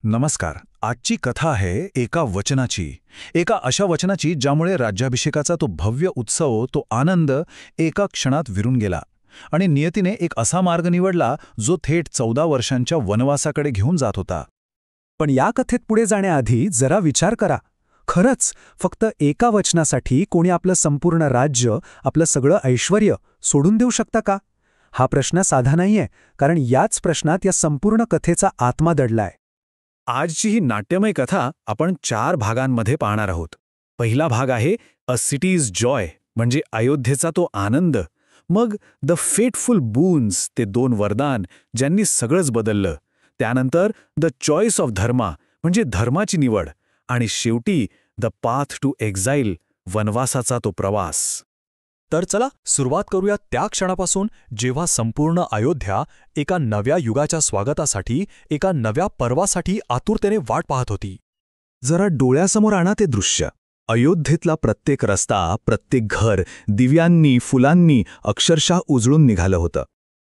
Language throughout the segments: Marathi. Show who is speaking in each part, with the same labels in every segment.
Speaker 1: नमस्कार. आजची कथा आहे एका वचनाची. एका अशा वचनाची ज्यामुळे राज्याभिषेकाचा तो भव्य उत्सव, तो आनंद एका क्षणात विरून गेला आणि नियतीने एक असा मार्ग निवडला जो थेट 14 वर्षांच्या वनवासाकडे घेऊन जात होता.
Speaker 2: पण या कथेत पुढे जाण्याआधी जरा विचार करा. खरंच फक्त एका वचनासाठी कोणी आपलं संपूर्ण राज्य, आपलं सगळं ऐश्वर्य सोडून देऊ शकता का? हा प्रश्न साधा नाहीये, कारण याच प्रश्नात या संपूर्ण कथेचा आत्मा दडलाय.
Speaker 1: आजची ही नाट्यमय कथा आपण 4 भागांमध्ये पाहणार आहोत. पहिला भाग आहे अ सिटीज जॉय, म्हणजे अयोध्येचा तो आनंद. मग द फेटफुल बून्स, ते 2 वरदान ज्यांनी सगळंच बदललं. त्यानंतर द चॉईस ऑफ धर्मा, म्हणजे धर्माची निवड. आणि शेवटी द पाथ टू एक्झाईल, वनवासाचा तो प्रवास.
Speaker 2: तर चला सुरुवात करूया त्या क्षणापासून जेव्हा संपूर्ण अयोध्या एका नव्या युगाच्या स्वागतासाठी, एका नव्या पर्वासाठी आतुरतेने वाट पाहत होती. जरा डोळ्यासमोर आणा ते दृश्य. अयोध्येतला प्रत्येक रस्ता, प्रत्येक घर दिव्यांनी, फुलांनी अक्षरशः उजळून निघालं होतं.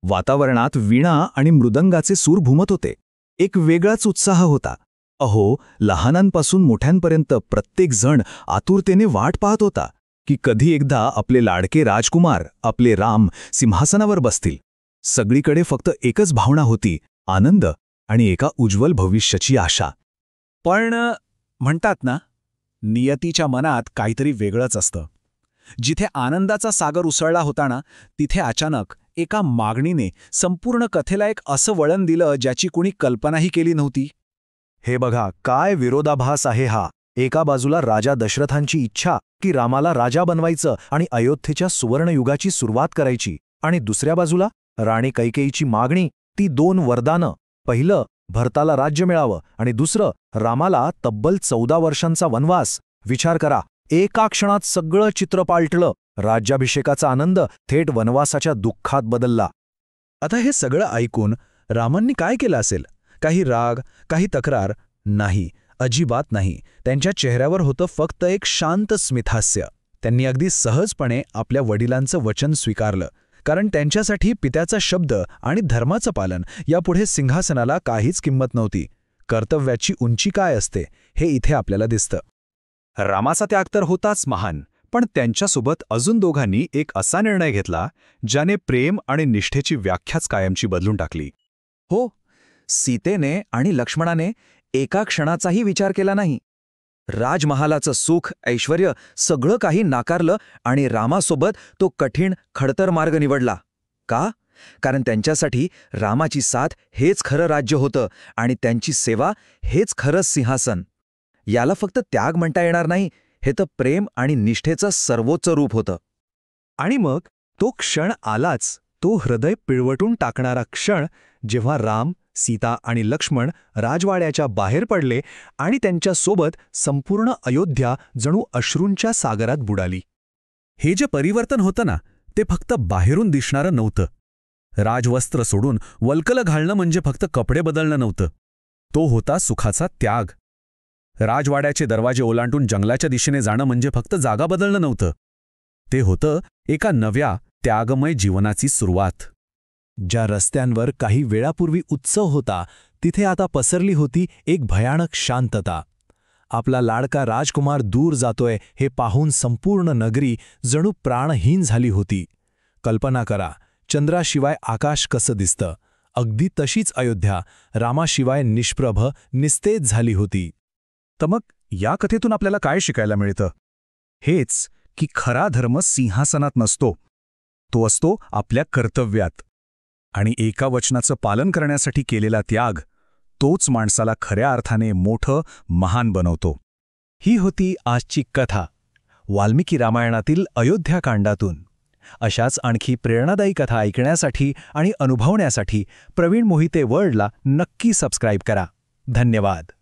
Speaker 2: वातावरणात वीणा आणि मृदंगाचे सूर घुमत होते. एक वेगळाच उत्साह होता. अहो, लहानांपासून मोठ्यांपर्यंत प्रत्येक जण आतुरतेने वाट पाहत होता की कधी एकदा आपले लाडके राजकुमार, आपले राम सिंहासनावर बसतील. सगळीकडे फक्त एकच भावना होती, आनंद आणि एका उज्ज्वल भविष्याची आशा.
Speaker 1: पण म्हणतात ना, नियतीच्या मनात काहीतरी वेगळंच असतं. जिथे आनंदाचा सागर उसळला होता ना, तिथे अचानक एका मागणीने संपूर्ण कथेला एक असं वळण दिलं ज्याची कुणी कल्पनाही केली नव्हती.
Speaker 2: हे बघा, काय विरोधाभास आहे हा. एका बाजूला राजा दशरथांची इच्छा की रामाला राजा बनवायचं आणि अयोध्येच्या सुवर्णयुगाची सुरुवात करायची, आणि दुसऱ्या बाजूला राणी कैकेयीची मागणी, ती 2 वरदानं. पहिलं, भरताला राज्य मिळावं, आणि दुसरं, रामाला तब्बल 14 वर्षांचा वनवास. विचार करा, एका क्षणात सगळं चित्र पालटलं. राज्याभिषेकाचा आनंद थेट वनवासाच्या दुःखात बदलला. आता हे सगळं ऐकून रामांनी काय केलं असेल? काही राग, काही तक्रार? नाही, अजिबात नाही. त्यांच्या चेहऱ्यावर होतं फक्त एक शांत स्मितहास्य. त्यांनी अगदी सहजपणे आपल्या वडिलांचं वचन स्वीकारलं, कारण त्यांच्यासाठी पित्याचा शब्द आणि धर्माचं पालन यापुढे सिंहासनाला काहीच किंमत नव्हती. कर्तव्याची उंची काय असते हे इथे आपल्याला दिसतं. रामाचा त्याग तर होताच महान, पण त्यांच्यासोबत अजून दोघांनी एक असा निर्णय घेतला ज्याने प्रेम आणि निष्ठेची व्याख्याच कायमची बदलून टाकली. हो, सीतेने आणि लक्ष्मणाने एका क्षणाचाही विचार केला नाही. राजमहालाचं सुख, ऐश्वर्य सगळं काही नाकारलं आणि रामासोबत तो कठीण, खडतर मार्ग निवडला. का? कारण त्यांच्यासाठी रामाची साथ हेच खरं राज्य होतं आणि त्यांची सेवा हेच खरं सिंहासन. याला फक्त त्याग म्हणता येणार नाही, हे तर प्रेम आणि निष्ठेचं सर्वोच्च रूप होतं. आणि मग तो क्षण आलाच, तो हृदय पिळवटून टाकणारा क्षण, जेव्हा राम, सीता आणि लक्ष्मण राजवाड्याच्या बाहेर पडले आणि त्यांच्यासोबत संपूर्ण अयोध्या जणू अश्रूंच्या सागरात बुडाली.
Speaker 1: हे जे परिवर्तन होतं ना, ते फक्त बाहेरून दिसणारं नव्हतं. राजवस्त्र सोडून वल्कलं घालणं म्हणजे फक्त कपडे बदलणं नव्हतं. तो होता सुखाचा त्याग. राजवाड्याचे दरवाजे ओलांडून जंगलाच्या दिशेने जाणं म्हणजे फक्त जागा बदलणं नव्हतं. ते होतं एका नव्या, त्यागमय जीवनाची सुरुवात.
Speaker 2: ज्या रस्त्यांवर काही वेळापूर्वी उत्सव होता, तिथे आता पसरली होती एक भयानक शांतता. आपला लाडका राजकुमार दूर जातोय हे पाहून संपूर्ण नगरी जणू प्राणहीन झाली होती. कल्पना करा, चंद्राशिवाय आकाश कसं दिसतं. अगदी तशीच अयोध्या रामाशिवाय निष्प्रभ, निस्तेज झाली होती. तर मग या कथेतून आपल्याला काय शिकायला मिळतं? हेच की खरा धर्म सिंहासनात नसतो, तो असतो आपल्या कर्तव्यात. आणि एका वचनाचं पालन करण्यासाठी केलेला त्याग, तोच माणसाला खऱ्या अर्थाने मोठं, महान बनवतो. ही होती आजची कथा, वाल्मिकी रामायणातील अयोध्याकांडातून. अशाच आणखी प्रेरणादायी कथा ऐकण्यासाठी आणि अनुभवण्यासाठी प्रवीण मोहिते वर्ल्डला नक्की सबस्क्राईब करा. धन्यवाद.